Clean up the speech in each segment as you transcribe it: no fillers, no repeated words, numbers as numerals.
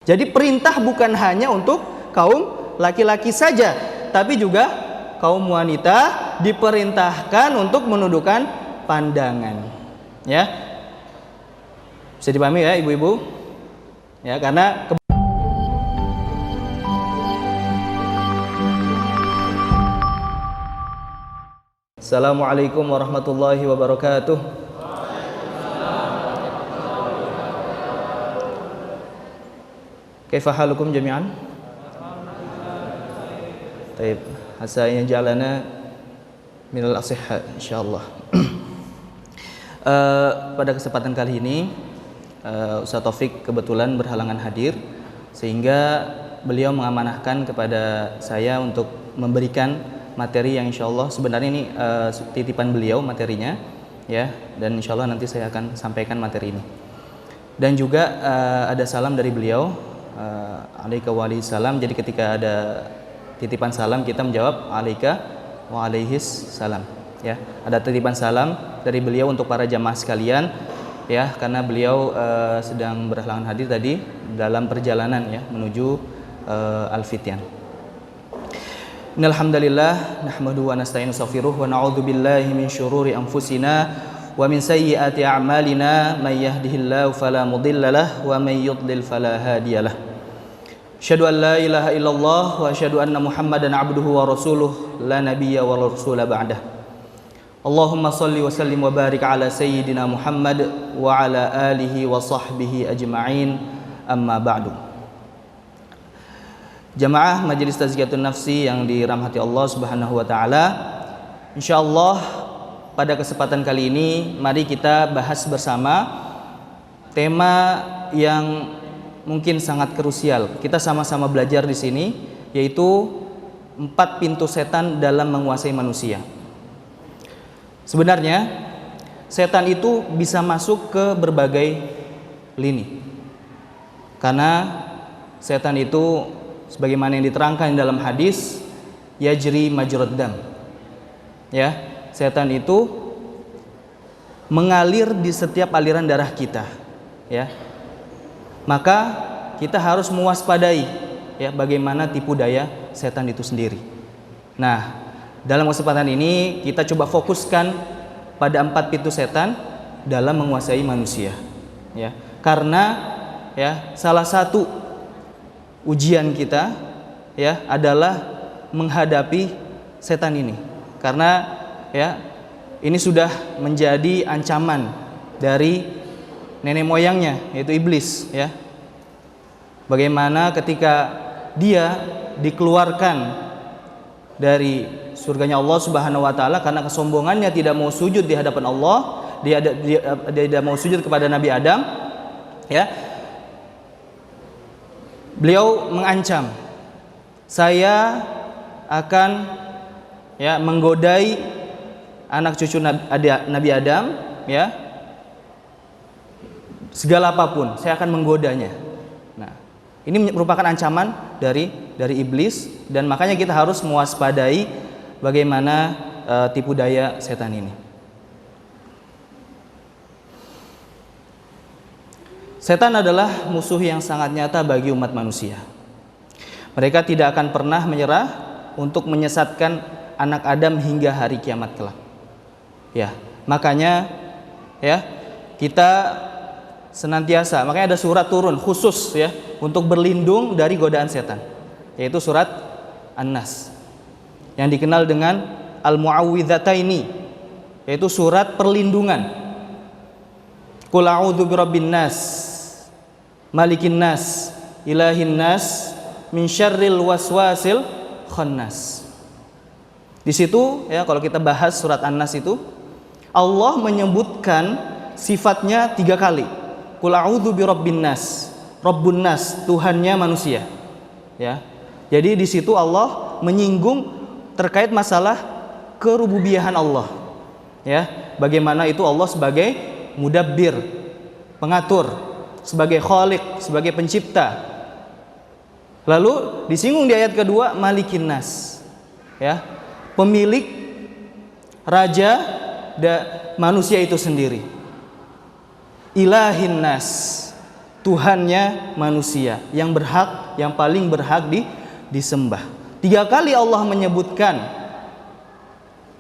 Jadi perintah bukan hanya untuk kaum laki-laki saja, tapi juga kaum wanita diperintahkan untuk menundukkan pandangan. Ya, bisa dipahami ya ibu-ibu? Ya, karena Assalamualaikum warahmatullahi wabarakatuh. Kaifa halukum jami'an? Baik, hasanya jalana minal asihha insyaallah. Pada kesempatan kali ini Ustaz Taufik kebetulan berhalangan hadir, sehingga beliau mengamanahkan kepada saya untuk memberikan materi yang insyaallah sebenarnya ini titipan beliau materinya, ya, dan insyaallah nanti saya akan sampaikan materi ini. Dan juga ada salam dari beliau, alaika wa alaihi salam. Jadi ketika ada titipan salam kita menjawab alaika wa alaihis salam, ya. Ada titipan salam dari beliau untuk para jamaah sekalian, ya, karena beliau sedang berhalangan hadir tadi dalam perjalanan, ya, menuju Al-Fityan. Innal hamdalillah nahmaduhu wa nasta'inu wa na'udzu billahi min syururi anfusina wa min sayyiati a'malina may yahdihillahu fala mudhillalah wa may yudlil fala hadiyalah. Asyhadu an la ilaha illallah wa asyhadu anna Muhammadan abduhu wa rasuluh la nabiyya wa rasula ba'dah. Allahumma salli wa sallim wa barik ala sayyidina Muhammad wa ala alihi wa sahbihi ajma'in, amma ba'du. Jamaah Majelis Tazkiyatun Nafsi yang dirahmati Allah Subhanahu wa taala, insyaallah pada kesempatan kali ini mari kita bahas bersama tema yang mungkin sangat krusial. Kita sama-sama belajar di sini, yaitu 4 pintu setan dalam menguasai manusia. Sebenarnya setan itu bisa masuk ke berbagai lini, karena setan itu sebagaimana yang diterangkan dalam hadis, yajri majrad dam, ya, setan itu mengalir di setiap aliran darah kita, ya. Maka kita harus mewaspadai, ya, bagaimana tipu daya setan itu sendiri. Nah, dalam kesempatan ini kita coba fokuskan pada 4 pintu setan dalam menguasai manusia, ya. Karena, ya, salah satu ujian kita, ya, adalah menghadapi setan ini. Karena, ya, ini sudah menjadi ancaman dari nenek moyangnya, yaitu iblis, ya. Bagaimana ketika dia dikeluarkan dari surganya Allah Subhanahu wa taala karena kesombongannya, tidak mau sujud di hadapan Allah, dia tidak mau sujud kepada Nabi Adam, ya. Beliau mengancam, saya akan, ya, menggodai anak cucu Nabi Adam, ya, segala apapun saya akan menggodanya. Nah, ini merupakan ancaman dari iblis, dan makanya kita harus mewaspadai bagaimana tipu daya setan ini. Setan adalah musuh yang sangat nyata bagi umat manusia. Mereka tidak akan pernah menyerah untuk menyesatkan anak Adam hingga hari kiamat kelak. Ya, makanya, ya, kita senantiasa, makanya ada surat turun khusus, ya, untuk berlindung dari godaan setan, yaitu surat An-Nas yang dikenal dengan Al-Mu'awwidhataini, yaitu surat perlindungan. Qul a'udzu birabbin nas, malikin nas, ilahin nas, min syarril waswasil khannas. Di situ, ya, kalau kita bahas surat An-Nas itu, Allah menyebutkan sifatnya 3 kali. Qul a'udzu birabbin nas, Rabbun nas, Tuhannya manusia, ya. Jadi di situ Allah menyinggung terkait masalah kerububiyahan Allah, ya. Bagaimana itu Allah sebagai mudabbir, pengatur, sebagai khaliq, sebagai pencipta. Lalu disinggung di ayat kedua malikin nas, ya, pemilik, raja manusia itu sendiri. Ilahin nas, Tuhannya manusia, yang paling berhak disembah. 3 kali Allah menyebutkan,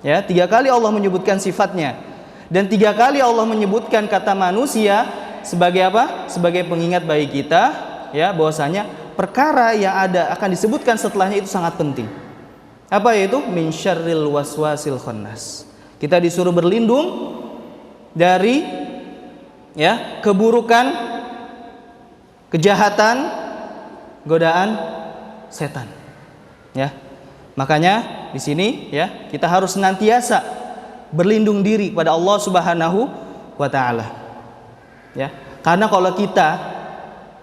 ya, 3 kali Allah menyebutkan sifatnya, dan 3 kali Allah menyebutkan kata manusia sebagai apa? Sebagai pengingat bagi kita, ya, bahwasanya perkara yang akan disebutkan setelahnya itu sangat penting. Apa yaitu? Min syarril waswasil khannas. Kita disuruh berlindung dari, ya, keburukan, kejahatan, godaan setan. Ya. Makanya di sini, ya, kita harus senantiasa berlindung diri pada Allah Subhanahu wa taala. Ya. Karena kalau kita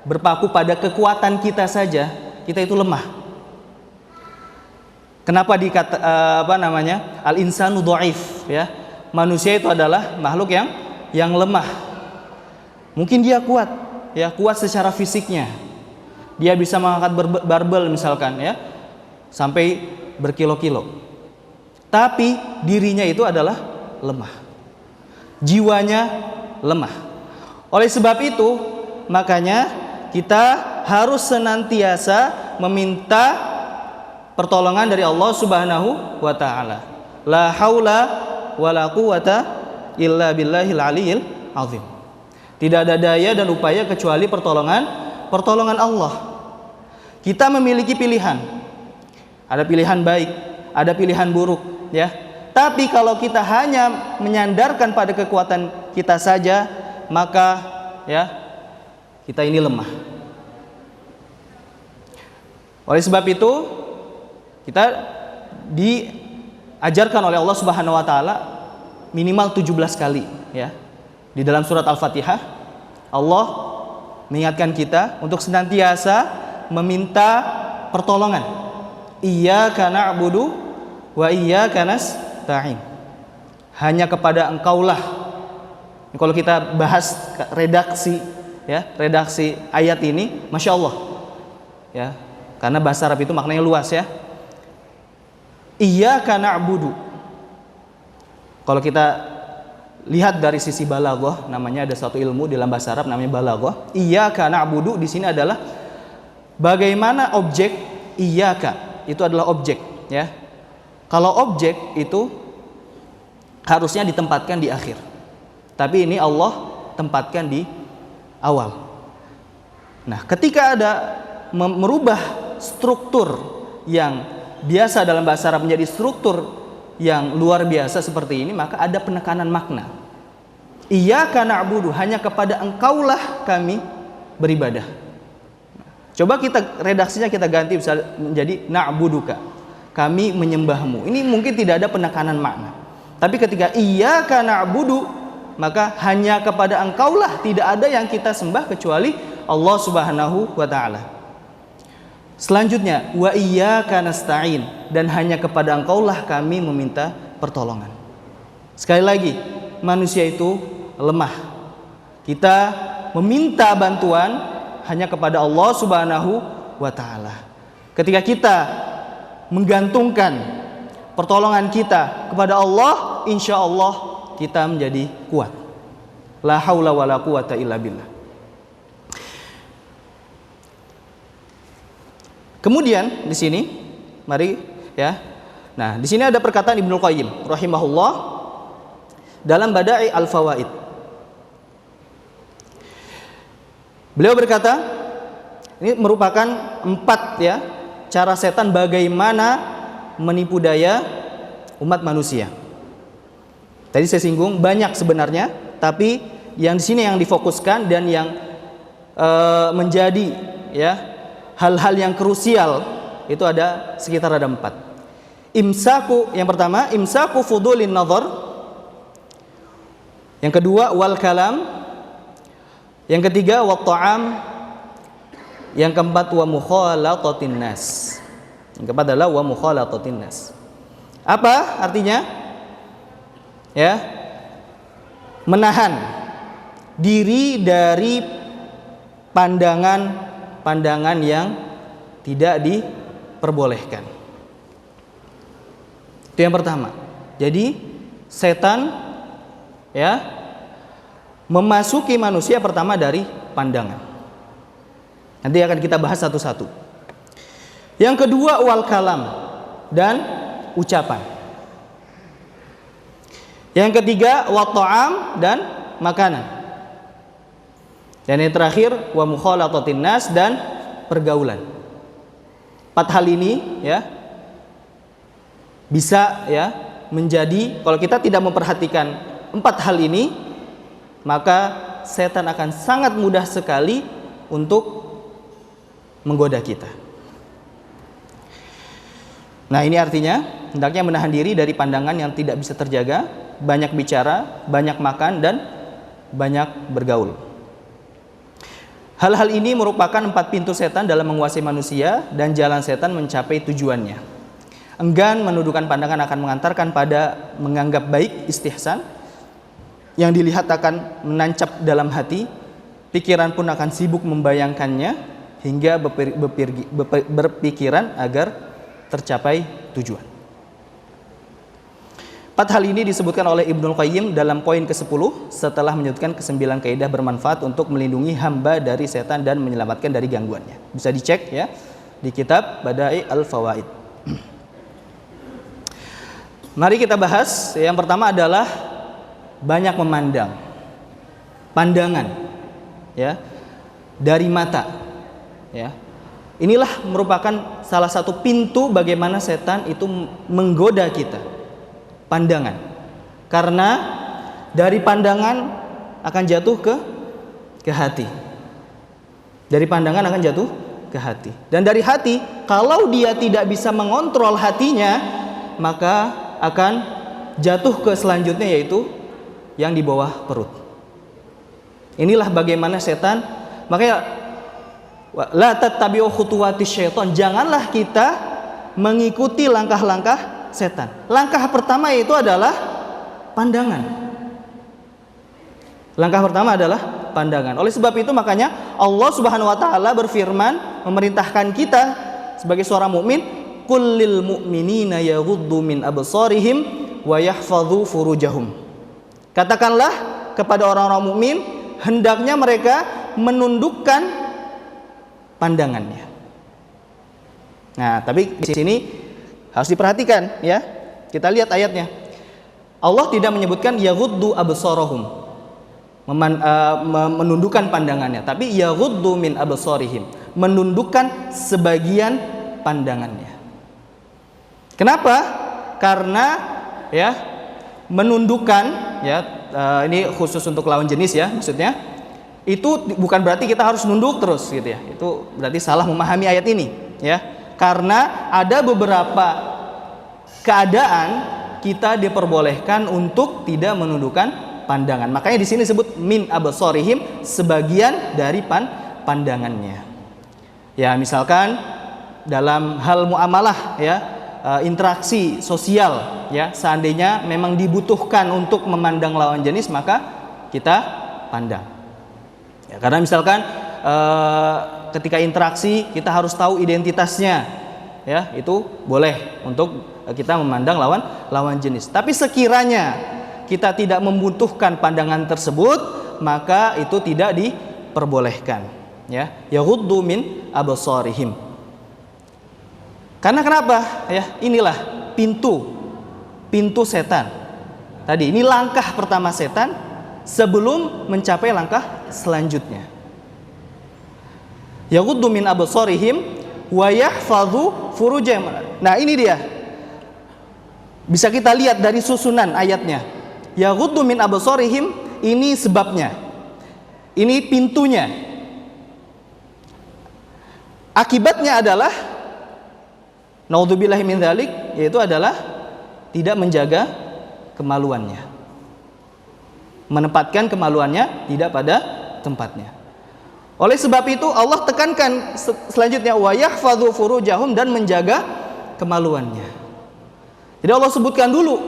berpaku pada kekuatan kita saja, kita itu lemah. Kenapa dikata al-insanu dhaif, ya. Manusia itu adalah makhluk yang lemah. Mungkin dia kuat, ya, kuat secara fisiknya. Dia bisa mengangkat barbel misalkan, ya, sampai berkilo-kilo. Tapi dirinya itu adalah lemah. Jiwanya lemah. Oleh sebab itu, makanya kita harus senantiasa meminta pertolongan dari Allah Subhanahu wa taala. La haula wala quwata illa billahil aliyil azim. Tidak ada daya dan upaya kecuali pertolongan Allah. Kita memiliki pilihan. Ada pilihan baik, ada pilihan buruk, ya. Tapi kalau kita hanya menyandarkan pada kekuatan kita saja, maka, ya, kita ini lemah. Oleh sebab itu, kita diajarkan oleh Allah Subhanahu wa taala minimal 17 kali, ya. Di dalam surat Al-Fatihah, Allah mengingatkan kita untuk senantiasa meminta pertolongan. Iyyaka na'budu wa iyyaka nasta'in. Hanya kepada Engkaulah. Kalau kita bahas redaksi, ya, redaksi ayat ini, Masya Allah, ya, karena bahasa Arab itu maknanya luas, ya. Iyyaka na'budu. Kalau kita lihat dari sisi balaghah, namanya ada satu ilmu dalam bahasa Arab namanya balaghah. Iyyaka na'budu di sini adalah bagaimana objek, iyyaka itu adalah objek, ya. Kalau objek itu harusnya ditempatkan di akhir. Tapi ini Allah tempatkan di awal. Nah, ketika ada merubah struktur yang biasa dalam bahasa Arab menjadi struktur yang luar biasa seperti ini, maka ada penekanan makna. Iyyaka na'budu, hanya kepada Engkaulah kami beribadah. Coba kita redaksinya kita ganti menjadi na'buduka, kami menyembahmu. Ini mungkin tidak ada penekanan makna. Tapi ketika iyyaka na'budu, maka hanya kepada Engkaulah, tidak ada yang kita sembah kecuali Allah Subhanahu wa taala. Selanjutnya, wa iyyaka nasta'in, dan hanya kepada Engkaulah kami meminta pertolongan. Sekali lagi, manusia itu lemah. Kita meminta bantuan hanya kepada Allah Subhanahu wa taala. Ketika kita menggantungkan pertolongan kita kepada Allah, insya Allah kita menjadi kuat. La haula wala quwata illa billah. Kemudian di sini, mari, ya. Nah, di sini ada perkataan Ibnu Qayyim rahimahullah dalam Bada'i Al-Fawaid. Beliau berkata, ini merupakan 4, ya, cara setan bagaimana menipu daya umat manusia. Tadi saya singgung banyak sebenarnya, tapi yang di sini yang difokuskan dan yang menjadi, ya, hal-hal yang krusial itu ada sekitar 4. Imsaku, yang pertama, imsaku fudulin nazar. Yang kedua, wal kalam. Yang ketiga, wat ta'am. Yang keempat, wa mukhalatatin nas. Yang keempat adalah wa mukhalatatin nas. Apa artinya? Ya, menahan diri dari pandangan yang tidak diperbolehkan. Itu yang pertama. Jadi setan, ya, memasuki manusia pertama dari pandangan. Nanti akan kita bahas satu-satu. Yang kedua, wal kalam, dan ucapan. Yang ketiga, wa ta'am, dan makanan. Dan yang terakhir, wa mukhalatatin nas, dan pergaulan. 4 hal ini ya bisa ya menjadi, kalau kita tidak memperhatikan 4 hal ini, maka setan akan sangat mudah sekali untuk menggoda kita. Nah, ini artinya hendaknya menahan diri dari pandangan yang tidak bisa terjaga, banyak bicara, banyak makan, dan banyak bergaul. Hal-hal ini merupakan 4 pintu setan dalam menguasai manusia, dan jalan setan mencapai tujuannya. Enggan menundukkan pandangan akan mengantarkan pada menganggap baik, istihsan, yang dilihat akan menancap dalam hati, pikiran pun akan sibuk membayangkannya, hingga berpikiran agar tercapai tujuan. 4 hal ini disebutkan oleh Ibnul Qayyim dalam poin ke-10 setelah menyebutkan ke-9 kaidah bermanfaat untuk melindungi hamba dari setan dan menyelamatkan dari gangguannya. Bisa dicek ya di kitab Bada'i al-Fawaid. Mari kita bahas. Yang pertama adalah banyak memandang. Pandangan ya dari mata ya. Inilah merupakan salah satu pintu bagaimana setan itu menggoda kita. Pandangan. Karena dari pandangan akan jatuh ke hati. Dari pandangan akan jatuh ke hati. Dan dari hati, kalau dia tidak bisa mengontrol hatinya, maka akan jatuh ke selanjutnya, yaitu yang di bawah perut. Inilah bagaimana setan. Makanya la tattabi'u khutuwatis syaitan, janganlah kita mengikuti langkah-langkah setan. Langkah pertama itu adalah pandangan. Langkah pertama adalah pandangan. Oleh sebab itu makanya Allah Subhanahu wa taala berfirman memerintahkan kita sebagai seorang mukmin, qul lil mu'minina yaghuddu min absarihim wa yahfadzu furujahum. Katakanlah kepada orang-orang mukmin, hendaknya mereka menundukkan pandangannya. Nah, tapi di sini harus diperhatikan ya. Kita lihat ayatnya. Allah tidak menyebutkan yaghuddu absarahum, menundukkan pandangannya, tapi yaghuddu min absarihim, menundukkan sebagian pandangannya. Kenapa? Karena ya menundukkan ya ini khusus untuk lawan jenis ya, maksudnya itu bukan berarti kita harus nunduk terus gitu ya. Itu berarti salah memahami ayat ini ya. Karena ada beberapa keadaan kita diperbolehkan untuk tidak menundukkan pandangan. Makanya di sini disebut min absarihim, sebagian dari pandangannya. Ya, misalkan dalam hal muamalah ya, interaksi sosial ya, seandainya memang dibutuhkan untuk memandang lawan jenis, maka kita pandang. Ya, karena misalkan ketika interaksi kita harus tahu identitasnya, ya itu boleh untuk kita memandang lawan jenis. Tapi sekiranya kita tidak membutuhkan pandangan tersebut, maka itu tidak diperbolehkan. Ya, yaghuddu min absarihim. Karena kenapa? Ya, inilah pintu setan. Tadi ini langkah pertama setan sebelum mencapai langkah selanjutnya. Yaghuddu min absarihim wa yahfadzu furujahum. Nah, ini dia. Bisa kita lihat dari susunan ayatnya. Yaghuddu min absarihim, ini sebabnya. Ini pintunya. Akibatnya adalah naudzubillahi min dzalik, yaitu adalah tidak menjaga kemaluannya. Menempatkan kemaluannya tidak pada tempatnya. Oleh sebab itu Allah tekankan selanjutnya wa yahfadzu furujahum, dan menjaga kemaluannya. Jadi Allah sebutkan dulu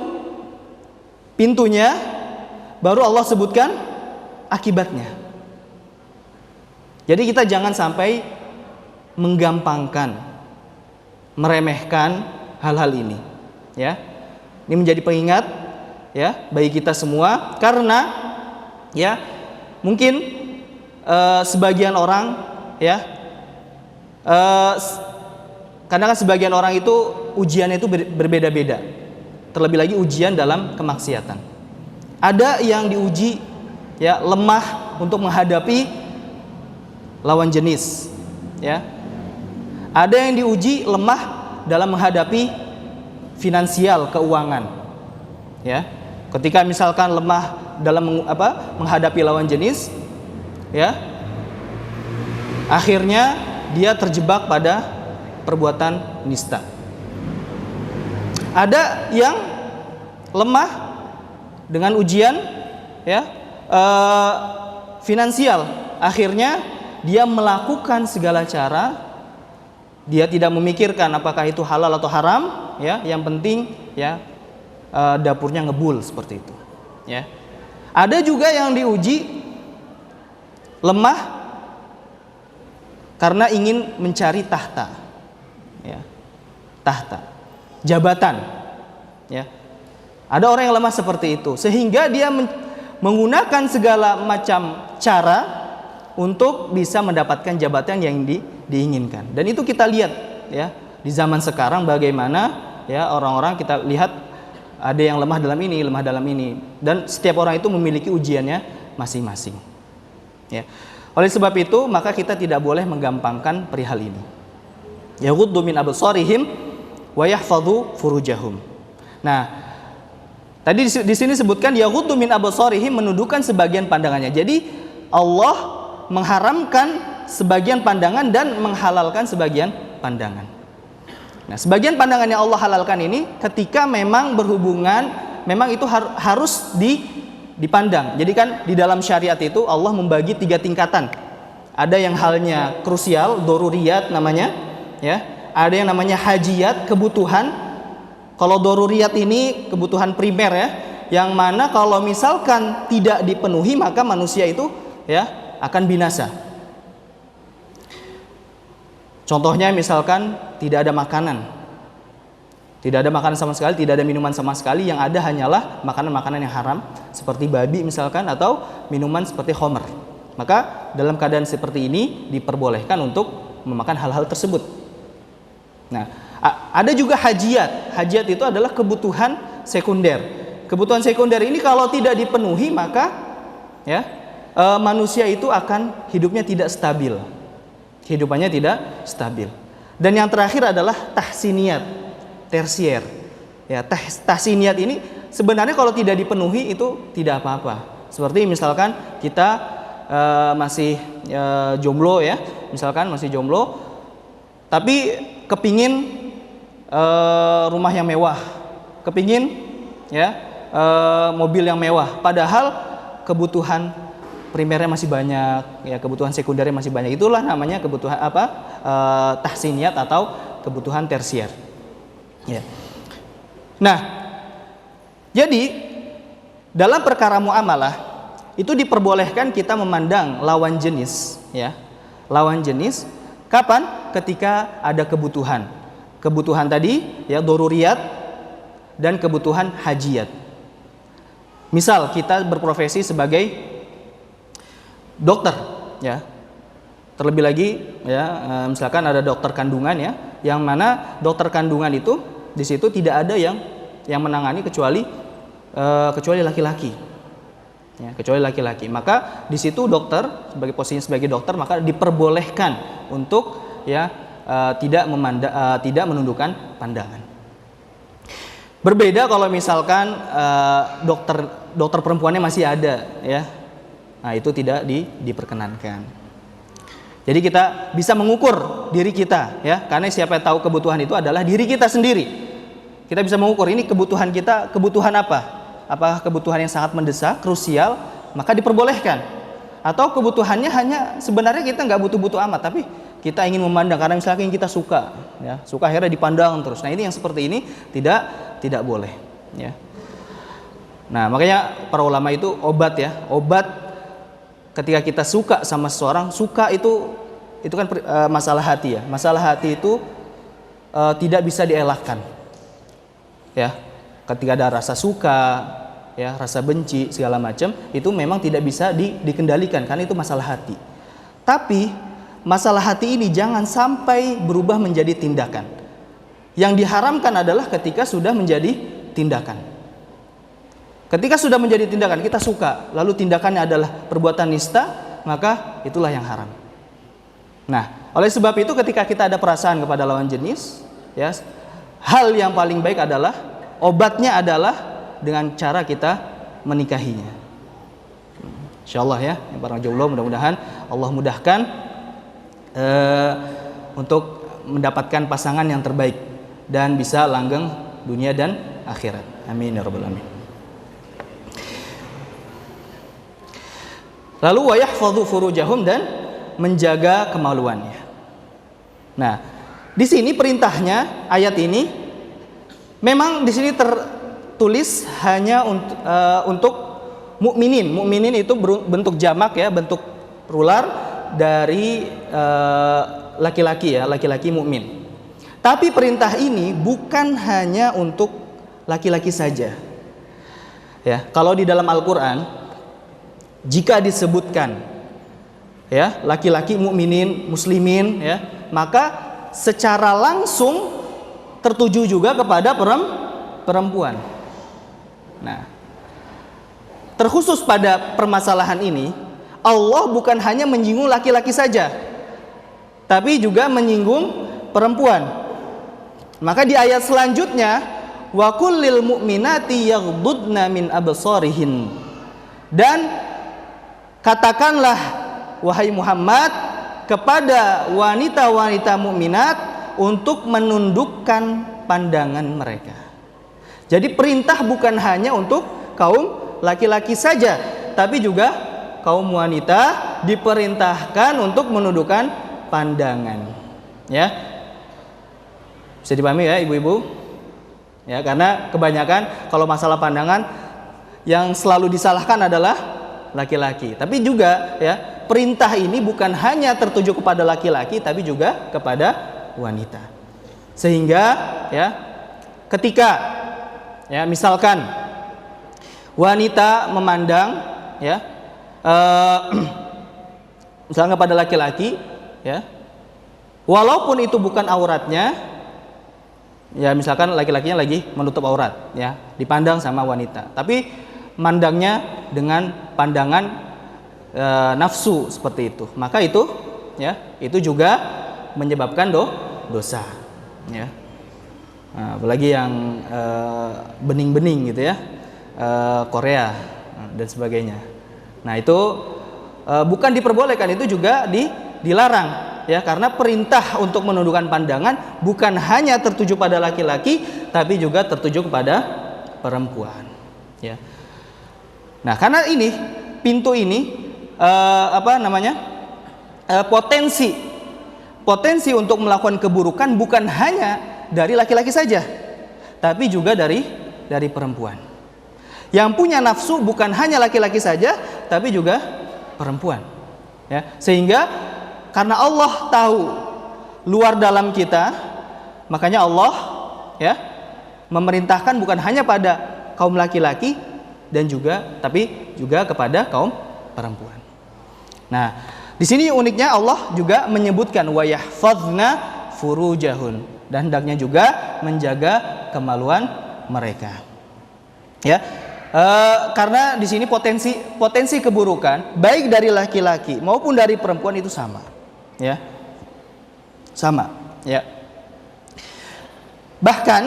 pintunya, baru Allah sebutkan akibatnya. Jadi kita jangan sampai menggampangkan, meremehkan hal-hal ini ya. Ini menjadi pengingat ya bagi kita semua, karena ya mungkin sebagian orang ya Eh, Karena kan sebagian orang itu ujiannya itu berbeda-beda. Terlebih lagi ujian dalam kemaksiatan. Ada yang diuji ya lemah untuk menghadapi lawan jenis, ya. Ada yang diuji lemah dalam menghadapi finansial, keuangan. Ya. Ketika misalkan lemah dalam menghadapi lawan jenis, ya. Akhirnya dia terjebak pada perbuatan nista. Ada yang lemah dengan ujian ya finansial, akhirnya dia melakukan segala cara, dia tidak memikirkan apakah itu halal atau haram, ya, yang penting ya dapurnya ngebul seperti itu, ya. Ada juga yang diuji lemah karena ingin mencari tahta. Ya, tahta, jabatan, ya. Ada orang yang lemah seperti itu, sehingga dia menggunakan segala macam cara untuk bisa mendapatkan jabatan yang diinginkan. Dan itu kita lihat, ya, di zaman sekarang bagaimana ya orang-orang kita lihat ada yang lemah dalam ini, lemah dalam ini, dan setiap orang itu memiliki ujiannya masing-masing. Ya. Oleh sebab itu, maka kita tidak boleh menggampangkan perihal ini. Yaghuddu min absarihim wa yahfadhu furujahum. Nah, tadi di sini sebutkan yaghuddu min absarihim, menundukkan sebagian pandangannya. Jadi Allah mengharamkan sebagian pandangan dan menghalalkan sebagian pandangan. Nah, sebagian pandangan yang Allah halalkan ini ketika memang berhubungan, memang itu harus dipandang. Jadi kan di dalam syariat itu Allah membagi 3 tingkatan. Ada yang halnya krusial, doruriyat namanya. Ya, ada yang namanya hajiyat, kebutuhan. Kalau doruriyat ini kebutuhan primer ya, yang mana kalau misalkan tidak dipenuhi maka manusia itu ya akan binasa. Contohnya misalkan tidak ada makanan. Tidak ada makanan sama sekali, tidak ada minuman sama sekali, yang ada hanyalah makanan-makanan yang haram seperti babi misalkan, atau minuman seperti khamr. Maka dalam keadaan seperti ini diperbolehkan untuk memakan hal-hal tersebut. Nah, ada juga hajiyat. Hajiyat itu adalah kebutuhan sekunder. Kebutuhan sekunder ini kalau tidak dipenuhi maka ya manusia itu akan hidupnya tidak stabil. Kehidupannya tidak stabil. Dan yang terakhir adalah tahsiniyat, tersier. Ya, tahsiniyat ini sebenarnya kalau tidak dipenuhi itu tidak apa-apa. Seperti misalkan kita masih jomblo ya, misalkan masih jomblo, tapi kepingin rumah yang mewah, kepingin ya mobil yang mewah, padahal kebutuhan primernya masih banyak, ya kebutuhan sekundernya masih banyak. Itulah namanya kebutuhan tahsiniyat atau kebutuhan tersier. Ya. Nah, jadi dalam perkara muamalah itu diperbolehkan kita memandang lawan jenis, ya, lawan jenis. Kapan? Ketika ada kebutuhan. Kebutuhan tadi ya doruriyat dan kebutuhan hajiyat. Misal kita berprofesi sebagai dokter ya. Terlebih lagi ya misalkan ada dokter kandungan ya, yang mana dokter kandungan itu di situ tidak ada yang menangani kecuali laki-laki. Ya, kecuali laki-laki. Maka di situ dokter sebagai posisinya sebagai dokter maka diperbolehkan untuk ya tidak menundukkan pandangan. Berbeda kalau misalkan dokter perempuannya masih ada ya. Nah, itu tidak diperkenankan. Jadi kita bisa mengukur diri kita ya, karena siapa yang tahu kebutuhan itu adalah diri kita sendiri. Kita bisa mengukur ini kebutuhan kita, kebutuhan apa? Apakah kebutuhan yang sangat mendesak, krusial, maka diperbolehkan. Atau kebutuhannya hanya sebenarnya kita nggak butuh-butuh amat, tapi kita ingin memandang karena misalnya kita suka, ya, suka akhirnya dipandang terus. Nah ini yang seperti ini tidak boleh. Ya. Nah makanya para ulama itu obat ketika kita suka sama seseorang, suka itu kan masalah hati ya. Masalah hati itu tidak bisa dielakkan. Ya. Ketika ada rasa suka, ya, rasa benci segala macam, itu memang tidak bisa dikendalikan karena itu masalah hati. Tapi masalah hati ini jangan sampai berubah menjadi tindakan. Yang diharamkan adalah ketika sudah menjadi tindakan. Ketika sudah menjadi tindakan, kita suka, lalu tindakannya adalah perbuatan nista, maka itulah yang haram. Nah, oleh sebab itu ketika kita ada perasaan kepada lawan jenis, ya, hal yang paling baik adalah, obatnya adalah dengan cara kita menikahinya. Insyaallah ya, para jomblo mudah-mudahan Allah mudahkan untuk mendapatkan pasangan yang terbaik dan bisa langgeng dunia dan akhirat. Amin ya rabbal alamin. Lalu wa yahfadhu furujahum, dan menjaga kemaluannya. Nah, di sini perintahnya ayat ini memang di sini tertulis hanya untuk mukminin. Mukminin itu bentuk jamak ya, bentuk plural dari laki-laki ya, laki-laki mukmin. Tapi perintah ini bukan hanya untuk laki-laki saja. Ya, kalau di dalam Al-Qur'an jika disebutkan ya laki-laki mukminin, muslimin ya, maka secara langsung tertuju juga kepada perempuan. Nah, terkhusus pada permasalahan ini Allah bukan hanya menyinggung laki-laki saja, tapi juga menyinggung perempuan. Maka di ayat selanjutnya, wa kullil mu'minati yaghdudna min absarihin, dan katakanlah wahai Muhammad kepada wanita-wanita mukminat untuk menundukkan pandangan mereka. Jadi perintah bukan hanya untuk kaum laki-laki saja, tapi juga kaum wanita diperintahkan untuk menundukkan pandangan. Ya. Bisa dipahami ya ibu-ibu? Ya, karena kebanyakan kalau masalah pandangan yang selalu disalahkan adalah laki-laki. Tapi juga ya, perintah ini bukan hanya tertuju kepada laki-laki tapi juga kepada wanita. Sehingga ya, ketika ya misalkan wanita memandang ya misalnya pada laki-laki ya, walaupun itu bukan auratnya, ya misalkan laki-lakinya lagi menutup aurat ya, dipandang sama wanita, tapi mandangnya dengan pandangan nafsu seperti itu, maka itu ya, itu juga menyebabkan dosa ya. Nah, apalagi yang bening-bening gitu ya, Korea dan sebagainya. Nah, itu bukan diperbolehkan, itu juga dilarang ya, karena perintah untuk menundukkan pandangan bukan hanya tertuju pada laki-laki tapi juga tertuju kepada perempuan ya. Nah, karena ini pintu ini potensi untuk melakukan keburukan bukan hanya dari laki-laki saja tapi juga dari perempuan. Yang punya nafsu bukan hanya laki-laki saja tapi juga perempuan ya. Sehingga karena Allah tahu luar dalam kita, makanya Allah ya memerintahkan bukan hanya pada kaum laki-laki tapi juga kepada kaum perempuan. Nah, di sini uniknya Allah juga menyebutkan wa yahfazna furujahun, dan hendaknya juga menjaga kemaluan mereka. Ya. Karena di sini potensi keburukan baik dari laki-laki maupun dari perempuan itu sama. Ya, sama ya. Bahkan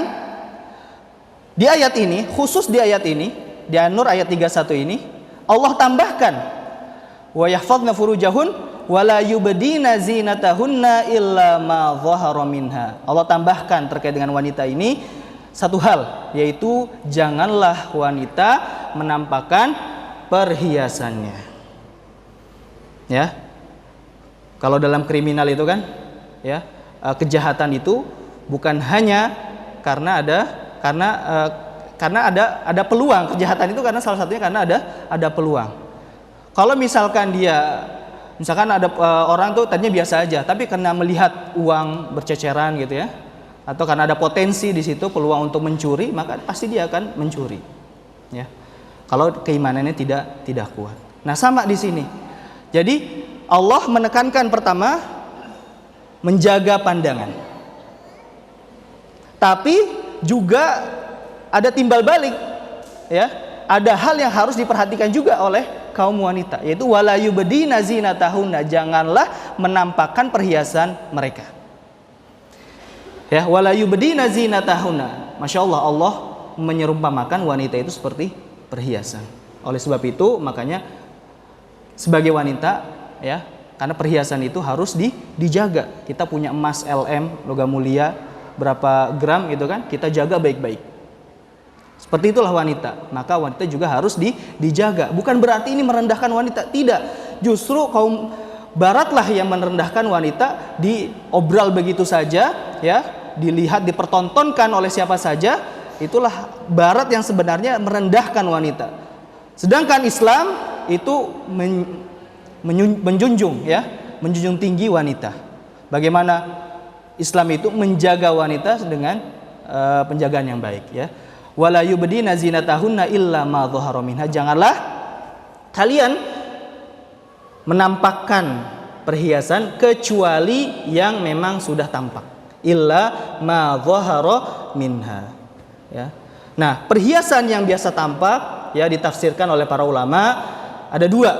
di ayat ini, khusus di ayat ini, di An-Nur ayat 31 ini, Allah tambahkan wa yahfazna furujahun wa la yubdina zinatahunna illa ma dhahara minha. Allah tambahkan terkait dengan wanita ini satu hal, yaitu janganlah wanita menampakkan perhiasannya. Ya. Kalau dalam kriminal itu kan, ya, kejahatan itu bukan hanya karena ada peluang. Kejahatan itu karena salah satunya karena ada peluang. Kalau misalkan ada orang tuh tadinya biasa aja, tapi karena melihat uang berceceran gitu ya, atau karena ada potensi di situ peluang untuk mencuri, maka pasti dia akan mencuri. Ya. Kalau keimanannya tidak kuat. Nah, sama di sini. Jadi Allah menekankan pertama menjaga pandangan. Tapi juga ada timbal balik, ya. Ada hal yang harus diperhatikan juga oleh kaum wanita, yaitu wala yubdina zinatahunna, janganlah menampakkan perhiasan mereka. Ya, wala yubdina zinatahunna. Masya Allah, Allah menyerumpamakan wanita itu seperti perhiasan. Oleh sebab itu, makanya sebagai wanita, ya, karena perhiasan itu harus dijaga. Kita punya emas LM, logam mulia, berapa gram gitu kan, kita jaga baik-baik. Seperti itulah wanita. Maka wanita juga harus dijaga. Bukan berarti ini merendahkan wanita, tidak. Justru kaum baratlah yang merendahkan wanita, diobral begitu saja, ya, dilihat, dipertontonkan oleh siapa saja. Itulah barat yang sebenarnya merendahkan wanita. Sedangkan Islam itu menjunjung, ya, menjunjung tinggi wanita. Bagaimana Islam itu menjaga wanita dengan penjagaan yang baik, ya. Wala yubdina zinatahunna illa ma dhahara minha. Janganlah kalian menampakkan perhiasan kecuali yang memang sudah tampak. Illa ma dhahara minha, ya. Nah, perhiasan yang biasa tampak, ya, ditafsirkan oleh para ulama ada dua.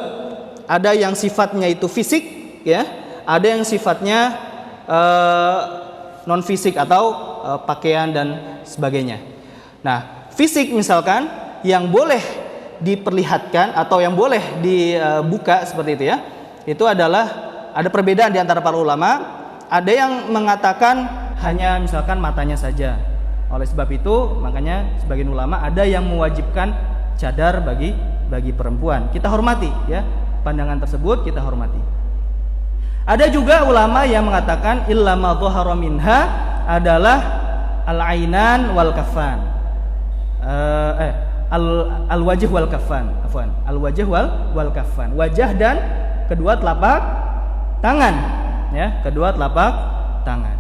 Ada yang sifatnya itu fisik, ya. Ada yang sifatnya non fisik atau pakaian dan sebagainya. Nah, fisik misalkan yang boleh diperlihatkan atau yang boleh dibuka seperti itu, ya. Itu adalah ada perbedaan di antara para ulama. Ada yang mengatakan hanya misalkan matanya saja. Oleh sebab itu, makanya sebagian ulama ada yang mewajibkan cadar bagi perempuan. Kita hormati, ya. Pandangan tersebut kita hormati. Ada juga ulama yang mengatakan illa ma dhahara minha adalah al-ainan wal kaffan. Al-wajh wal kaffan, afwan. Al-wajh wal kaffan. Wajah dan kedua telapak tangan, ya, kedua telapak tangan.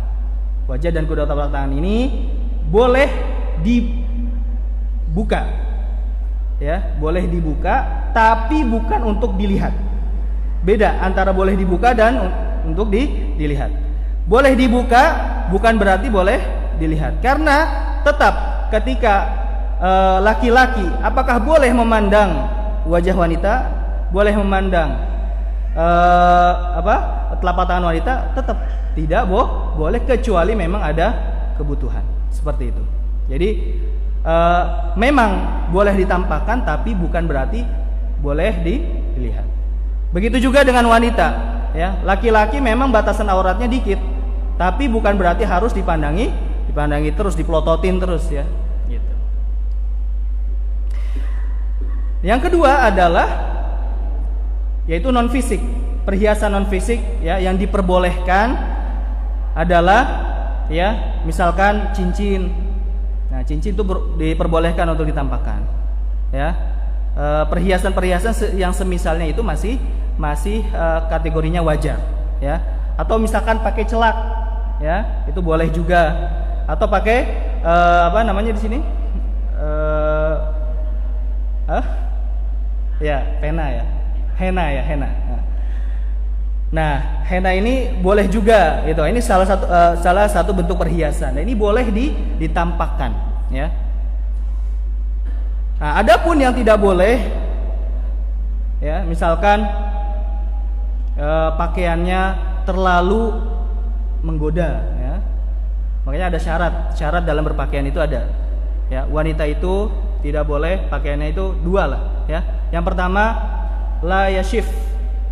Wajah dan kedua telapak tangan ini boleh dibuka, ya, boleh dibuka, tapi bukan untuk dilihat. Beda antara boleh dibuka dan untuk dilihat. Boleh dibuka bukan berarti boleh dilihat, karena tetap ketika laki-laki apakah boleh memandang wajah wanita, boleh memandang telapak tangan wanita, tetap tidak boleh kecuali memang ada kebutuhan seperti itu. Jadi memang boleh ditampakkan tapi bukan berarti boleh dilihat. Begitu juga dengan wanita, ya. Laki-laki memang batasan auratnya dikit, tapi bukan berarti harus dipandangi terus, dipelototin terus, ya. Gitu. Yang kedua adalah yaitu non fisik. Perhiasan non fisik, ya, yang diperbolehkan adalah, ya, misalkan cincin. Nah, cincin itu diperbolehkan untuk ditampakkan, ya. Perhiasan-perhiasan yang semisalnya itu masih kategorinya wajar, ya. Atau misalkan pakai celak, ya, itu boleh juga. Atau pakai apa namanya di sini? Ya, pena, ya. Henna, ya, henna. Nah, henna ini boleh juga, gitu. Ini salah satu bentuk perhiasan. Nah, ini boleh ditampakkan, ya. Nah, adapun yang tidak boleh, ya, misalkan pakaiannya terlalu menggoda, ya. Makanya ada syarat dalam berpakaian itu ada, ya. Wanita itu tidak boleh pakaiannya itu dua lah, ya. Yang pertama, la yashif,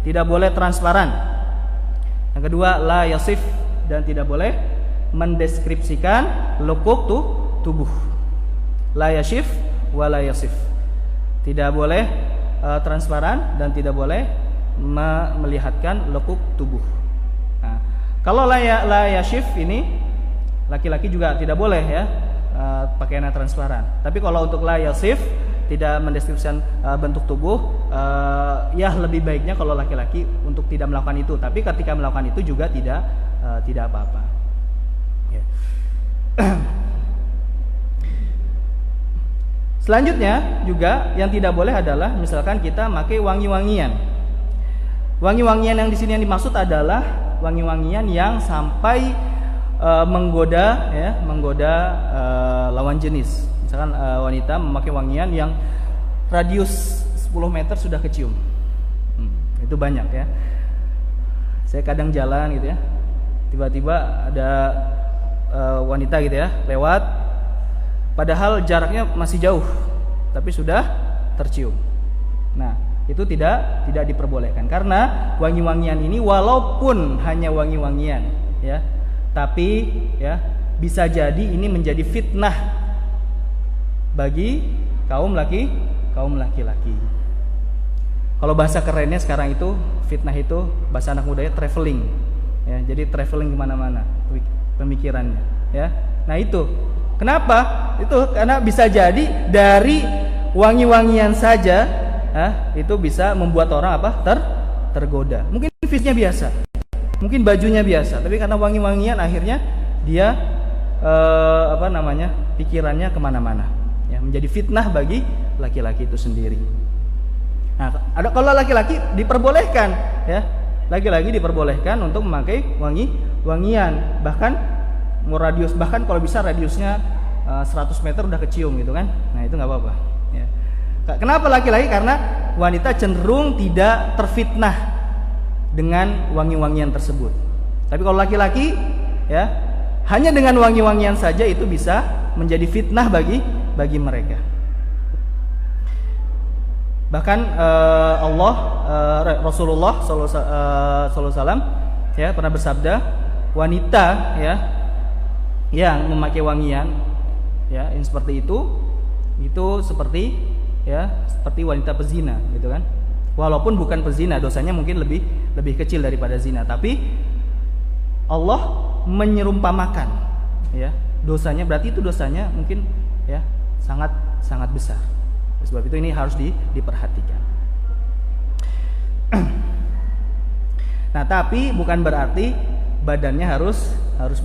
tidak boleh transparan. Yang kedua, la yasif, dan tidak boleh mendeskripsikan lekuk tubuh. La yashif wa la yasif, tidak boleh transparan dan tidak boleh melihatkan lekuk tubuh. Nah, kalau la yashif ini laki-laki juga tidak boleh, ya, pakaiannya transparan. Tapi kalau untuk la yasif, tidak mendeskripsikan bentuk tubuh, ya lebih baiknya kalau laki-laki untuk tidak melakukan itu. Tapi ketika melakukan itu juga tidak apa-apa, ya. Selanjutnya juga yang tidak boleh adalah misalkan kita pakai wangi-wangian. Wangi-wangian yang di sini yang dimaksud adalah wangi-wangian yang sampai menggoda lawan jenis. Misalkan wanita memakai wangian yang radius 10 meter sudah kecium. Itu banyak ya. Saya kadang jalan gitu ya, tiba-tiba ada wanita gitu ya lewat, padahal jaraknya masih jauh, tapi sudah tercium. Nah, itu tidak diperbolehkan karena wangi-wangian ini walaupun hanya wangi-wangian ya, tapi ya bisa jadi ini menjadi fitnah bagi kaum laki-laki. Kalau bahasa kerennya sekarang itu fitnah itu bahasa anak mudanya traveling ya, jadi traveling kemana-mana pemikirannya ya. Nah itu kenapa? Itu karena bisa jadi dari wangi-wangian saja itu bisa membuat orang tergoda. Mungkin fitnya biasa, mungkin bajunya biasa, tapi karena wangi-wangian akhirnya dia pikirannya kemana-mana ya, menjadi fitnah bagi laki-laki itu sendiri. Nah, kalau laki-laki diperbolehkan ya, laki-laki diperbolehkan untuk memakai wangian, bahkan kalau bisa radiusnya 100 meter udah kecium gitu kan. Nah itu nggak apa-apa ya. Kenapa laki-laki? Karena wanita cenderung tidak terfitnah dengan wangi-wangian tersebut. Tapi kalau laki-laki ya, hanya dengan wangi-wangian saja itu bisa menjadi fitnah bagi mereka. Bahkan Rasulullah SAW ya pernah bersabda, wanita ya yang memakai wangian ya yang seperti itu seperti wanita pezina gitu kan. Walaupun bukan pezina, dosanya mungkin lebih kecil daripada zina, tapi Allah menyerumpamakan ya dosanya, berarti itu dosanya mungkin ya sangat besar. Sebab itu ini harus diperhatikan. Nah, tapi bukan berarti badannya harus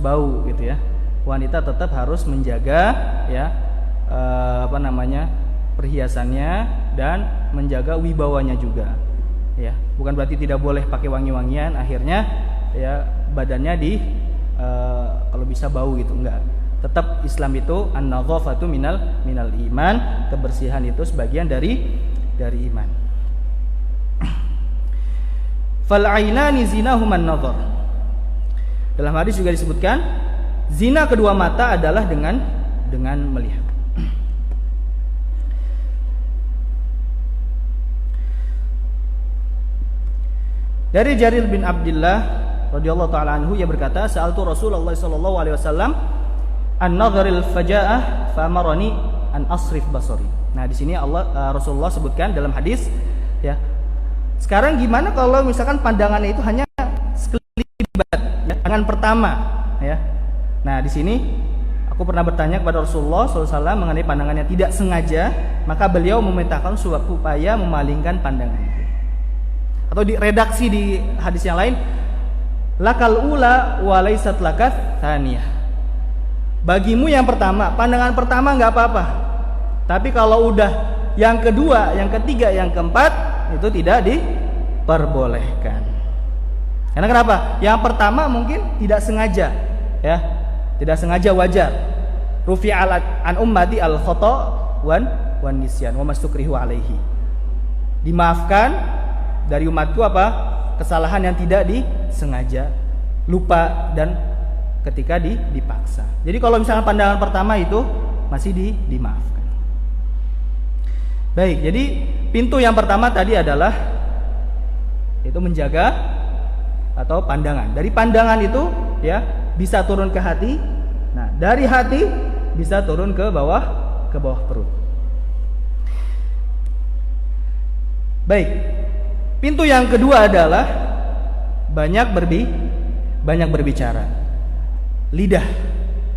bau gitu ya. Wanita tetap harus menjaga ya perhiasannya dan menjaga wibawanya juga. Ya, bukan berarti tidak boleh pakai wangi-wangian akhirnya ya badannya kalau bisa bau gitu, enggak. Tetap Islam itu an-nadhafatu minal iman, kebersihan itu sebagian dari iman. Fal ainani zinahuma an-nadhar. Dalam hadis juga disebutkan zina kedua mata adalah dengan melihat. Dari Jarir bin Abdullah radhiyallahu taala anhu, ia berkata, sa'altu Rasulullah sallallahu alaihi wasallam an-nadharil faja'ah fa amarani an asrif basari. Nah, di sini Rasulullah sebutkan dalam hadis ya. Sekarang gimana kalau misalkan pandangannya itu hanya sekelibat ya, pandangan pertama ya. Nah, di sini aku pernah bertanya kepada Rasulullah SAW mengenai pandangannya tidak sengaja, maka beliau memerintahkan supaya memalingkan pandangan itu. Atau di redaksi di hadis yang lain, lakal ula wa laysat lakat tsaniyah. Bagimu yang pertama, pandangan pertama nggak apa-apa. Tapi kalau udah yang kedua, yang ketiga, yang keempat, itu tidak diperbolehkan. Karena kenapa? Yang pertama mungkin tidak sengaja, ya, tidak sengaja wajar. Rufi'al an ummati al khata' wan nisyan wa mastukrihu alaihi. Dimaafkan dari umatku apa? Kesalahan yang tidak disengaja, lupa dan ketika dipaksa. Jadi kalau misalnya pandangan pertama itu masih dimaafkan. Baik, jadi pintu yang pertama tadi adalah itu menjaga atau pandangan. Dari pandangan itu ya bisa turun ke hati. Nah, dari hati bisa turun ke bawah perut. Baik. Pintu yang kedua adalah banyak berbicara.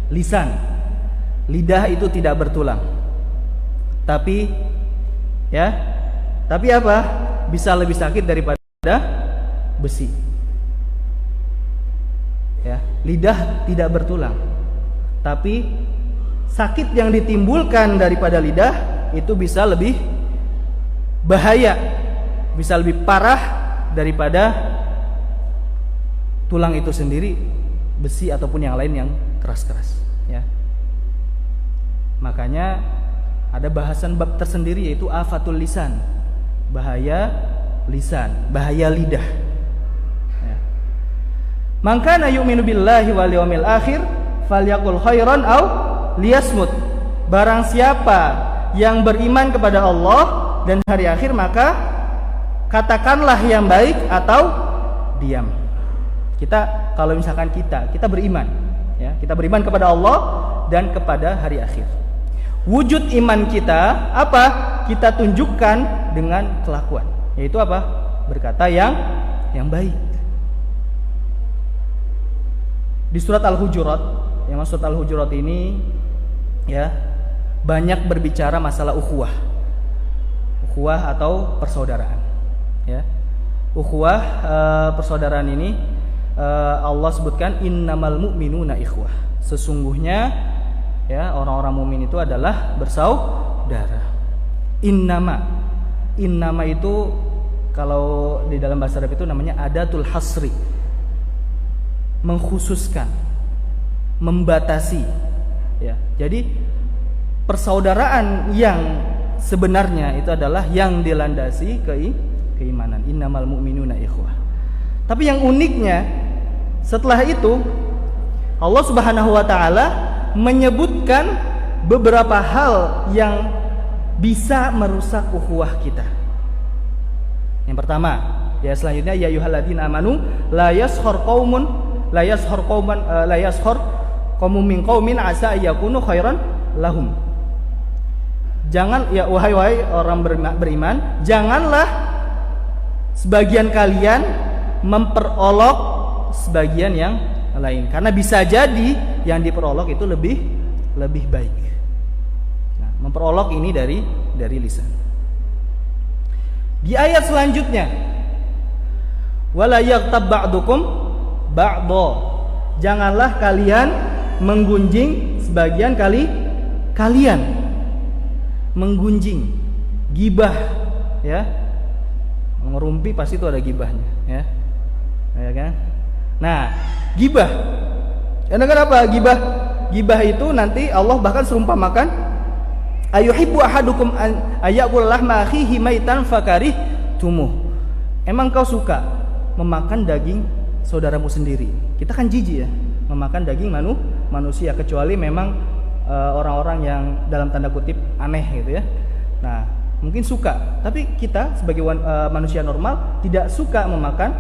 Lisan. Lidah itu tidak bertulang. Tapi apa? Bisa lebih sakit daripada besi. Ya, lidah tidak bertulang. Tapi sakit yang ditimbulkan daripada lidah itu bisa lebih bahaya, bisa lebih parah daripada tulang itu sendiri, besi ataupun yang lain yang keras-keras, ya. Makanya ada bahasan bab tersendiri yaitu afatul lisan, bahaya lisan, bahaya lidah. Ya. Man kana yu'minu billahi wal yawmil akhir falyaqul khairan aw liyasmut. Barang siapa yang beriman kepada Allah dan hari akhir, maka katakanlah yang baik atau diam. Kita kalau misalkan kita beriman, ya, kita beriman kepada Allah dan kepada hari akhir. Wujud iman kita apa? Kita tunjukkan dengan kelakuan, yaitu apa? Berkata yang baik. Di surat Al-Hujurat, yang surat Al-Hujurat ini, ya, banyak berbicara masalah ukhuwah atau persaudaraan, ya. Ukhuwah, persaudaraan ini Allah sebutkan innamal mu'minuna ikhwah. Sesungguhnya, ya, orang-orang mukmin itu adalah bersaudara. Innama itu kalau di dalam bahasa Arab itu namanya adatul hasri, mengkhususkan, membatasi, ya. Jadi persaudaraan yang sebenarnya itu adalah yang dilandasi keimanan. Innamal mu'minuna ikhwah. Tapi yang uniknya, setelah itu Allah Subhanahu wa taala menyebutkan beberapa hal yang bisa merusak ukhuwah kita. Yang pertama, ya, selanjutnya, ya ayyuhalladzina amanu la yaskhar qaumun min qaumin asa ayyakunu khairan lahum. Jangan, ya, wahai orang beriman, janganlah sebagian kalian memperolok sebagian yang lain, karena bisa jadi yang diperolok itu lebih baik. Nah, memperolok ini dari lisan. Di ayat selanjutnya, wala yaghtab ba'dukum ba'dha. Janganlah kalian menggunjing sebagian kalian. Menggunjing, gibah, ya. Ngerumpi pasti itu ada gibahnya, ya. Ya kan? Nah, gibah. Karena kenapa gibah? Gibah itu nanti Allah bahkan serumpamakan, ayuhibbu ahadukum ayakul lahma akhihi maitan fakarihtumu. Emang kau suka memakan daging saudaramu sendiri? Kita kan jijik, ya, memakan daging manusia, kecuali memang orang-orang yang dalam tanda kutip aneh gitu, ya. Nah, mungkin suka, tapi kita sebagai manusia normal tidak suka memakan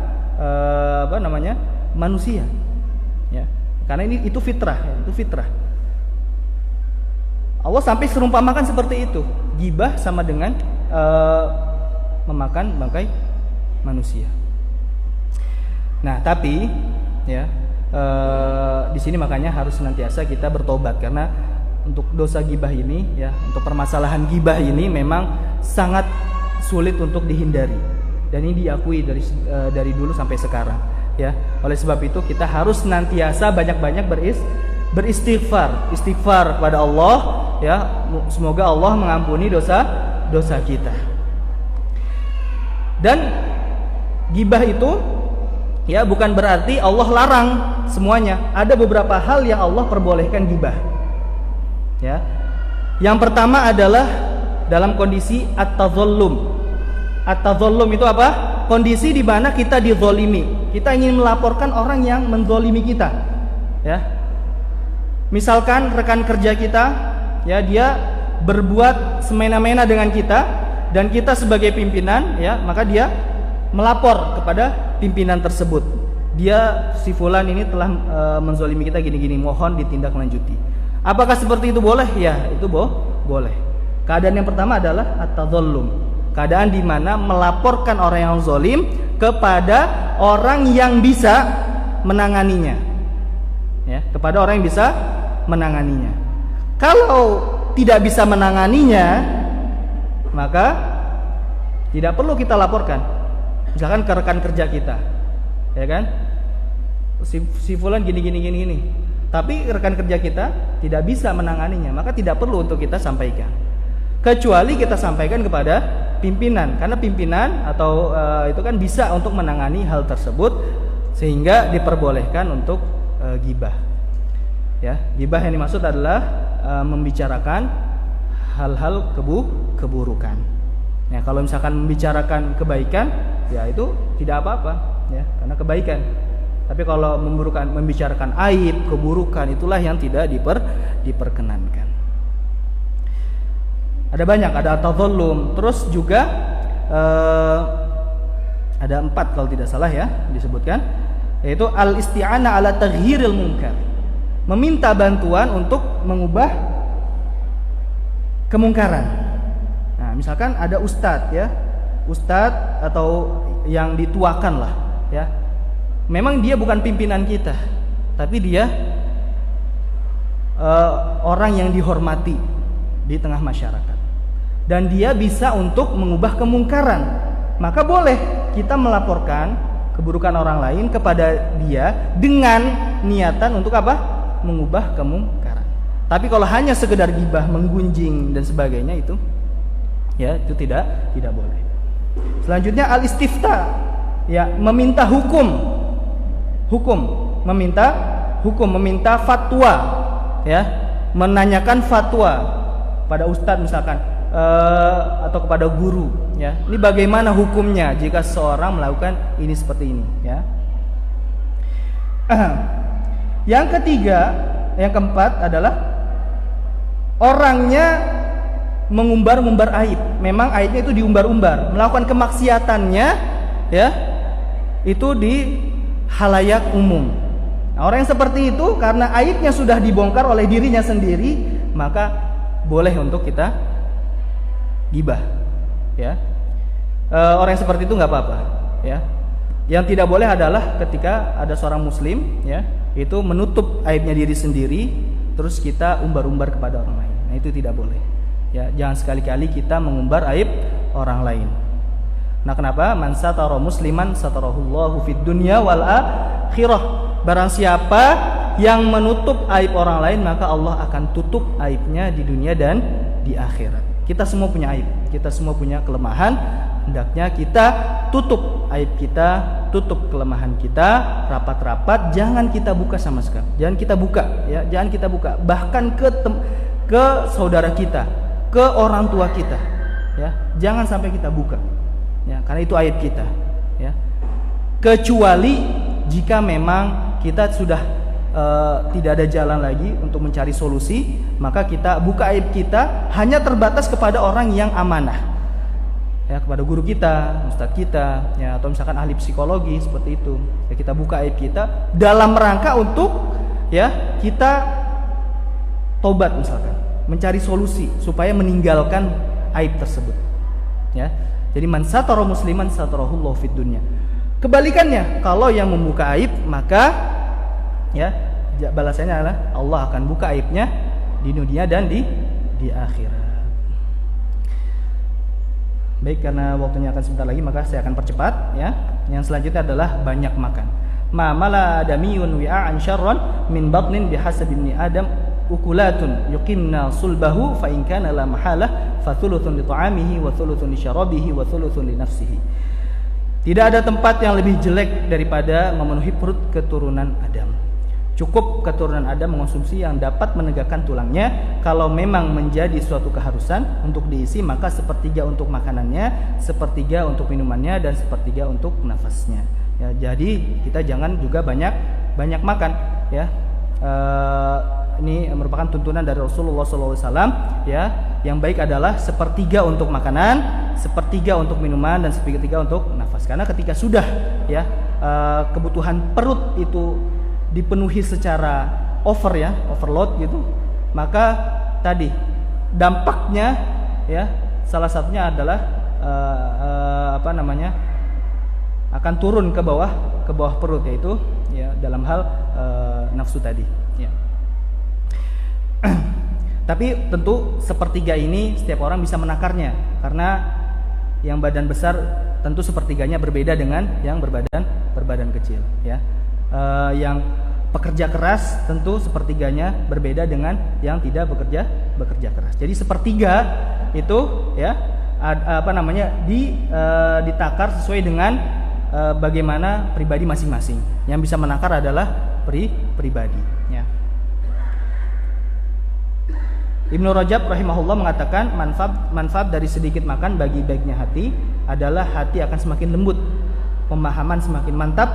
manusia, ya, karena itu fitrah, ya, itu fitrah. Allah sampai serumpamakan seperti itu. Gibah sama dengan memakan bangkai manusia. Nah, tapi, ya, di sini makanya harus senantiasa kita bertobat, karena untuk dosa gibah ini, ya, untuk permasalahan gibah ini memang sangat sulit untuk dihindari, dan ini diakui dari dulu sampai sekarang, ya. Oleh sebab itu kita harus senantiasa banyak-banyak beristighfar kepada Allah, ya. Semoga Allah mengampuni dosa kita. Dan gibah itu, ya, bukan berarti Allah larang semuanya. Ada beberapa hal yang Allah perbolehkan gibah, ya. Yang pertama adalah dalam kondisi at-tadhallum. At-tadhallum itu apa? Kondisi di mana kita dizolimi. Kita ingin melaporkan orang yang menzolimi kita, ya. Misalkan rekan kerja kita, ya, dia berbuat semena-mena dengan kita, dan kita sebagai pimpinan, ya, maka dia melapor kepada pimpinan tersebut. Dia, si fulan ini telah menzolimi kita gini-gini, mohon ditindaklanjuti. Apakah seperti itu boleh? Ya, itu boleh. Keadaan yang pertama adalah at-tadhallum. Keadaan di mana melaporkan orang yang zalim kepada orang yang bisa menanganinya, ya, kepada orang yang bisa menanganinya. Kalau tidak bisa menanganinya, maka tidak perlu kita laporkan. Misalkan ke rekan kerja kita, ya kan, si fulan gini. Tapi rekan kerja kita tidak bisa menanganinya, maka tidak perlu untuk kita sampaikan. kecuali kita sampaikan kepada pimpinan, karena pimpinan atau itu kan bisa untuk menangani hal tersebut, sehingga diperbolehkan untuk ghibah. Ya, ghibah yang dimaksud adalah membicarakan hal-hal keburukan. Ya, kalau misalkan membicarakan kebaikan, ya itu tidak apa-apa, ya, karena kebaikan. Tapi kalau membicarakan aib, keburukan, itulah yang tidak diperkenankan. Ada banyak, ada tadzallum, terus juga ada 4 kalau tidak salah ya disebutkan, yaitu al-isti'anah ala taghyiril munkar, meminta bantuan untuk mengubah kemungkaran. Nah, misalkan ada ustadz ya, ustadz atau yang dituakan lah ya, memang dia bukan pimpinan kita, tapi dia orang yang dihormati di tengah masyarakat, dan dia bisa untuk mengubah kemungkaran, maka boleh kita melaporkan keburukan orang lain kepada dia dengan niatan untuk apa? Mengubah kemungkaran. Tapi kalau hanya sekedar gibah, menggunjing dan sebagainya, itu ya itu tidak boleh. Selanjutnya al-istifta, ya, meminta meminta fatwa, ya, menanyakan fatwa pada ustadz misalkan, atau kepada guru, ya, ini bagaimana hukumnya jika seorang melakukan ini seperti ini, ya. Yang keempat adalah orangnya mengumbar-umbar aib. Memang aibnya itu diumbar-umbar, melakukan kemaksiatannya, ya, itu di halayak umum. Nah, orang yang seperti itu karena aibnya sudah dibongkar oleh dirinya sendiri, maka boleh untuk kita gibah, ya. Orang yang seperti itu nggak apa-apa, ya. Yang tidak boleh adalah ketika ada seorang muslim, ya, itu menutup aibnya diri sendiri, terus kita umbar-umbar kepada orang lain. Nah, itu tidak boleh, ya. Jangan sekali-kali kita mengumbar aib orang lain. Nah, kenapa? Man satara musliman satarahullahu fid dunya wal akhirah. Barang siapa yang menutup aib orang lain, maka Allah akan tutup aibnya di dunia dan di akhirat. Kita semua punya aib, kita semua punya kelemahan. Hendaknya kita tutup aib kita, tutup kelemahan kita rapat-rapat, jangan kita buka sama sekali. Jangan kita buka, ya, jangan kita buka. Bahkan ke saudara kita, ke orang tua kita, ya. Jangan sampai kita buka. Ya, karena itu aib kita, ya. Kecuali jika memang kita sudah tidak ada jalan lagi untuk mencari solusi, maka kita buka aib kita hanya terbatas kepada orang yang amanah, ya, kepada guru kita, ustadz kita, ya, atau misalkan ahli psikologi seperti itu. Ya, kita buka aib kita dalam rangka untuk, ya, kita tobat misalkan, mencari solusi supaya meninggalkan aib tersebut, ya. Jadi man satara musliman satarahullahu fid dunya. Kebalikannya, kalau yang membuka aib, maka, ya, balasannya adalah Allah akan buka aibnya di dunia dan di akhirat. Baik, karena waktunya akan sebentar lagi, maka saya akan percepat, ya. Yang selanjutnya adalah banyak makan. Ma mala adamiyun wi'an syarran min batnin bihasabi ibni adam ukulatun yuqimna sulbahu fa in kana la mahalah fa thuluthun li ta'amihi wa thuluthun li syarabihi wa thuluthun li nafsihi. Tidak ada tempat yang lebih jelek daripada memenuhi perut keturunan Adam. Cukup keturunan Adam mengonsumsi yang dapat menegakkan tulangnya. Kalau memang menjadi suatu keharusan untuk diisi, maka sepertiga untuk makanannya, sepertiga untuk minumannya, dan sepertiga untuk nafasnya. Ya, jadi kita jangan juga banyak makan, ya. Ini merupakan tuntunan dari Rasulullah SAW, ya. Yang baik adalah sepertiga untuk makanan, sepertiga untuk minuman, dan sepertiga untuk nafas. Karena ketika sudah, ya, kebutuhan perut itu dipenuhi secara overload gitu, maka tadi dampaknya, ya, salah satunya adalah akan turun ke bawah perut, yaitu, ya, dalam hal nafsu tadi, ya. Tapi tentu sepertiga ini setiap orang bisa menakarnya, karena yang badan besar tentu sepertiganya berbeda dengan yang berbadan kecil, ya. Yang pekerja keras tentu sepertiganya berbeda dengan yang tidak bekerja keras. Jadi sepertiga itu ya ditakar sesuai dengan bagaimana pribadi masing-masing. Yang bisa menakar adalah pribadi. Ya. Ibnu Rajab rahimahullah mengatakan manfaat dari sedikit makan bagi baiknya hati adalah hati akan semakin lembut, pemahaman semakin mantap,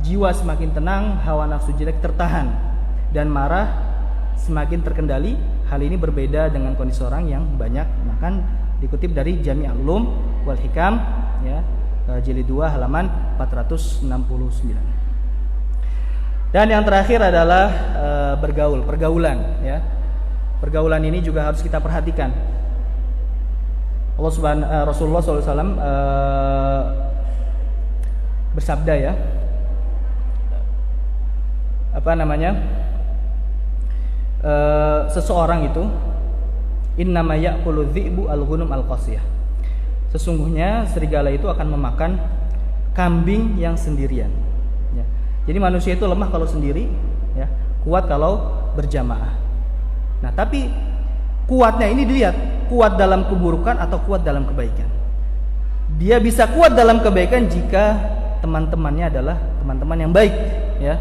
jiwa semakin tenang, hawa nafsu jelek tertahan, dan marah semakin terkendali. Hal ini berbeda dengan kondisi orang yang banyak makan. Dikutip dari Jami' Ulum wal Hikam ya, jilid 2 halaman 469. Dan yang terakhir adalah pergaulan ya. Pergaulan ini juga harus kita perhatikan. Rasulullah SAW bersabda ya, seseorang itu innama ya'kulu dhi'bu al-ghunum al-qasiyah. Sesungguhnya serigala itu akan memakan kambing yang sendirian ya. Jadi manusia itu lemah kalau sendiri ya, kuat kalau berjamaah. Nah, tapi kuatnya ini dilihat, kuat dalam keburukan atau kuat dalam kebaikan. Dia bisa kuat dalam kebaikan jika teman-temannya adalah teman-teman yang baik ya.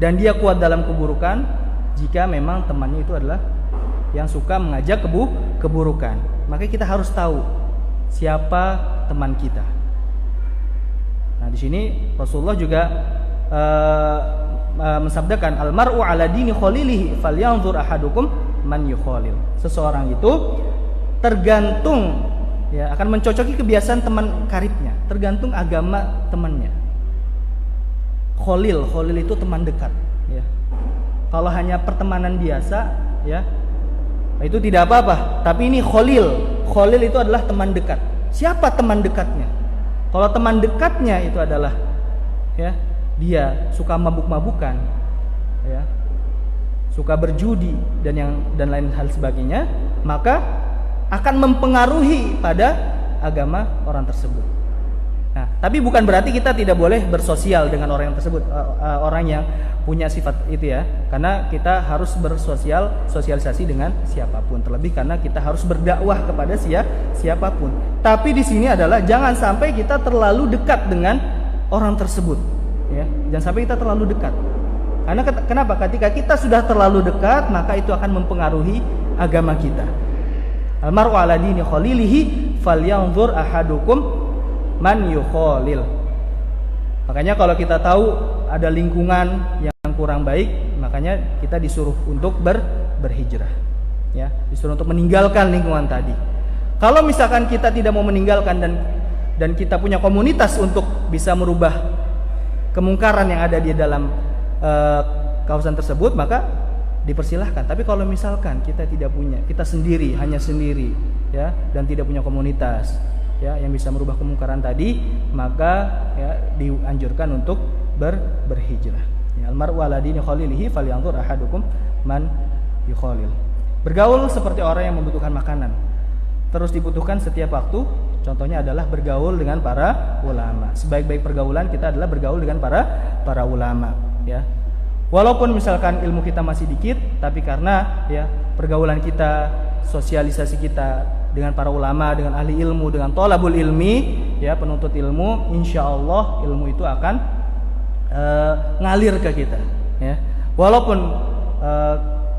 Dan dia kuat dalam keburukan jika memang temannya itu adalah yang suka mengajak keburukan. Maka kita harus tahu siapa teman kita. Nah, di sini Rasulullah juga mensabdakan almar'u ala dini khalilihi falyanzur ahadukum man yukhalil. Seseorang itu tergantung ya, akan mencocoki kebiasaan teman karibnya, tergantung agama temannya. Khalil itu teman dekat ya. Kalau hanya pertemanan biasa ya, itu tidak apa-apa. Tapi ini khalil itu adalah teman dekat. Siapa teman dekatnya? Kalau teman dekatnya itu adalah ya, dia suka mabuk-mabukan ya, suka berjudi dan lain hal sebagainya, maka akan mempengaruhi pada agama orang tersebut. Nah, tapi bukan berarti kita tidak boleh bersosial dengan orang yang tersebut, orang yang punya sifat itu ya, karena kita harus bersosialisasi dengan siapapun, terlebih karena kita harus berdakwah kepada siapapun. Tapi di sini adalah jangan sampai kita terlalu dekat dengan orang tersebut. Ya, jangan sampai kita terlalu dekat. Karena kenapa? Ketika kita sudah terlalu dekat, maka itu akan mempengaruhi agama kita. Almaru ala dini khalilihi falyanzur ahadukum man yukhalil. Makanya kalau kita tahu ada lingkungan yang kurang baik, makanya kita disuruh untuk berhijrah. Ya, disuruh untuk meninggalkan lingkungan tadi. Kalau misalkan kita tidak mau meninggalkan dan kita punya komunitas untuk bisa merubah kemungkaran yang ada di dalam kawasan tersebut, maka dipersilahkan. Tapi kalau misalkan kita tidak punya, kita hanya sendiri ya, dan tidak punya komunitas ya yang bisa merubah kemungkaran tadi, maka ya dianjurkan untuk berhijrah. Ya, almar'u ala dini khalilihi falyanzur ahadukum man yukhalil. Bergaul seperti orang yang membutuhkan makanan, terus dibutuhkan setiap waktu. Contohnya adalah bergaul dengan para ulama. Sebaik-baik pergaulan kita adalah bergaul dengan para ulama ya. Walaupun misalkan ilmu kita masih dikit, tapi karena ya pergaulan kita, sosialisasi kita dengan para ulama, dengan ahli ilmu, dengan thalabul ilmi ya, penuntut ilmu, insyaallah ilmu itu akan ngalir ke kita ya. Walaupun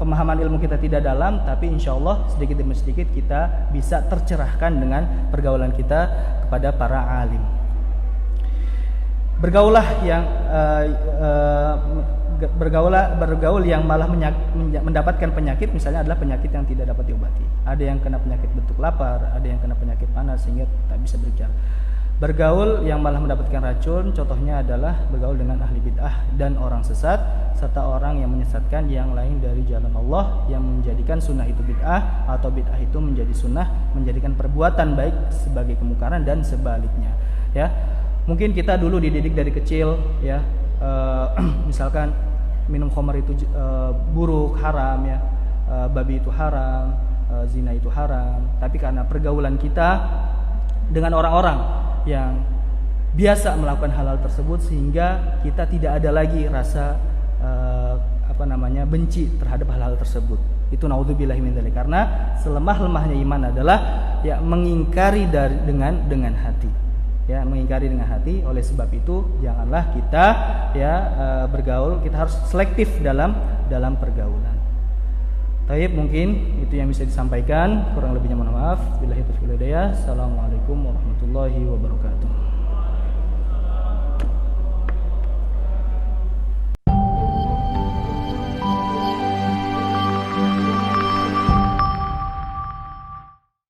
pemahaman ilmu kita tidak dalam, tapi insya Allah sedikit demi sedikit kita bisa tercerahkan dengan pergaulan kita kepada para alim. Bergaul yang malah mendapatkan penyakit, misalnya adalah penyakit yang tidak dapat diobati. Ada yang kena penyakit bentuk lapar, ada yang kena penyakit panas sehingga tak bisa berbicara. Bergaul yang malah mendapatkan racun, contohnya adalah bergaul dengan ahli bid'ah dan orang sesat, serta orang yang menyesatkan yang lain dari jalan Allah, yang menjadikan sunnah itu bid'ah atau bid'ah itu menjadi sunnah, menjadikan perbuatan baik sebagai kemungkaran dan sebaliknya. Ya, mungkin kita dulu dididik dari kecil, ya, misalkan minum khamar itu buruk, haram, ya, babi itu haram, zina itu haram. Tapi karena pergaulan kita dengan orang-orang yang biasa melakukan hal-hal tersebut, sehingga kita tidak ada lagi rasa benci terhadap hal-hal tersebut. Itu naudzubillahi min dzalik. Karena selemah-lemahnya iman adalah ya mengingkari dengan hati. Ya, mengingkari dengan hati. Oleh sebab itu janganlah kita bergaul, kita harus selektif dalam pergaulan. Taib, mungkin itu yang bisa disampaikan, kurang lebihnya mohon maaf. Billahi taufiq wal hidayah. Assalamualaikum warahmatullahi wabarakatuh.